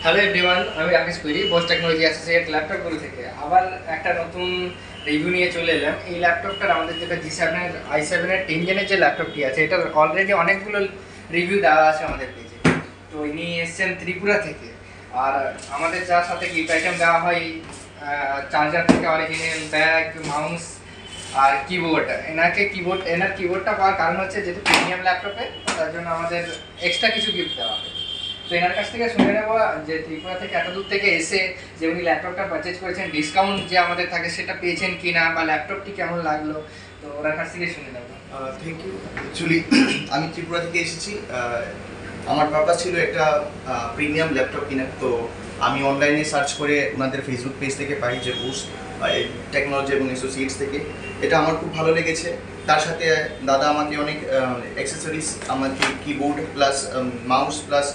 Hello everyone, আমি Rakesh query, Bose technology associate ল্যাপটপগুলো থেকে আবার একটা নতুন রিভিউ নিয়ে চলে এলাম। এই ল্যাপটপটার আমাদের যেটা i7-এর 10 জেনের যে ল্যাপটপটি আছে, এটার অলরেডি অনেকগুলো রিভিউ দেওয়া আছে আমাদের পেজে। তো ইনি এসছেন ত্রিপুরা থেকে, আর আমাদের যার সাথে গিফট আইটেম দেওয়া হয় চার্জার থেকে অরিজিনাল ব্যাগ, মাউস আর কিবোর্ড। এনার কিবোর্ডটা পাওয়ার কারণ হচ্ছে যেহেতু প্রিমিয়াম ল্যাপটপে, তার জন্য আমাদের এক্সট্রা কিছু গিফট দেওয়া হয়। তো এনার কাছ থেকে শুনে নেবো যে ত্রিপুরা থেকে এত দূর থেকে এসে যে উনি ল্যাপটপটা পারচেজ করেছেন, ডিসকাউন্ট যে আমাদের থাকে সেটা পেয়েছেন কিনা, বা ল্যাপটপটি কেমন লাগলো, তো ওনার কাছ থেকে শুনে নেবো। Thank you. অ্যাকচুয়ালি আমি ত্রিপুরা থেকে এসেছি। আমার পারপাস ছিল একটা প্রিমিয়াম ল্যাপটপ কেনার। তো আমি অনলাইনে সার্চ করে ওনাদের ফেসবুক পেজ থেকে পাই যে বুস টেকনোলজি এবং অ্যাসোসিয়েটস থেকে। এটা আমার খুব ভালো লেগেছে। তার সাথে দাদা আমাকে অনেক অ্যাক্সেসরিজ, আমাকে keyboard plus mouse plus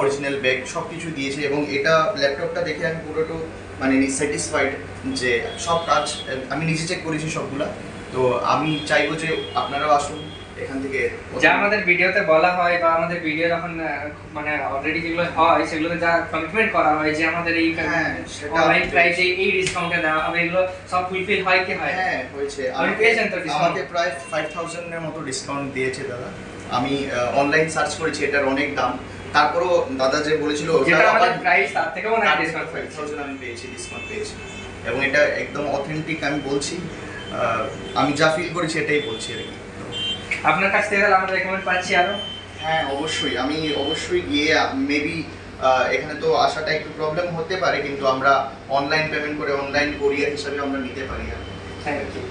original bag সব কিছু দিয়েছে, এবং এটা ল্যাপটপটা দেখে আমি পুরোটা মানে স্যাটিসফাইড যে সব কাজ আমি নিজে চেক করেছি সবগুলা। তো আমি চাইবো যে আপনারাও আসুন এখান থেকে। যা আমাদের ভিডিওতে বলা হয় বা আমাদের ভিডিও যখন মানে অলরেডি যেগুলো হয় সেগুলোতে যা কমিটমেন্ট করা হয় যে আমাদের এই অনলাইন প্রাইসে এই ডিসকাউন্টে দেওয়া হবে, এগুলো সব ফুলফিল হয় কি হয়? হ্যাঁ হয়েছে। আমি পেয়েছেন তো ডিসকাউন্ট? আমাকে প্রায় 5000 এর মতো ডিসকাউন্ট দিয়েছে দাদা। আমি অনলাইন সার্চ করেছি, এটার অনেক দাম। তারপরও দাদা যে বলেছিল যেটা আমাদের প্রাইস তার থেকেও না ডিসকাউন্ট 5000 আমি পেয়েছি, ডিসকাউন্ট পেয়েছি, এবং এটা একদম অথেন্টিক। আমি বলছি, আমি যা ফিল করেছি এটাই বলছি আর কি। আপনার কাছ থেকে আমরা রেকমেন্ড পাচ্ছি আরো। হ্যাঁ অবশ্যই, আমি অবশ্যই গিয়ে মেবি এখানে তো আসাটা একটু প্রবলেম হতে পারে, কিন্তু আমরা অনলাইন পেমেন্ট করে অনলাইন কোরিয়ার হিসাবে আমরা নিতে পারি। Thank you.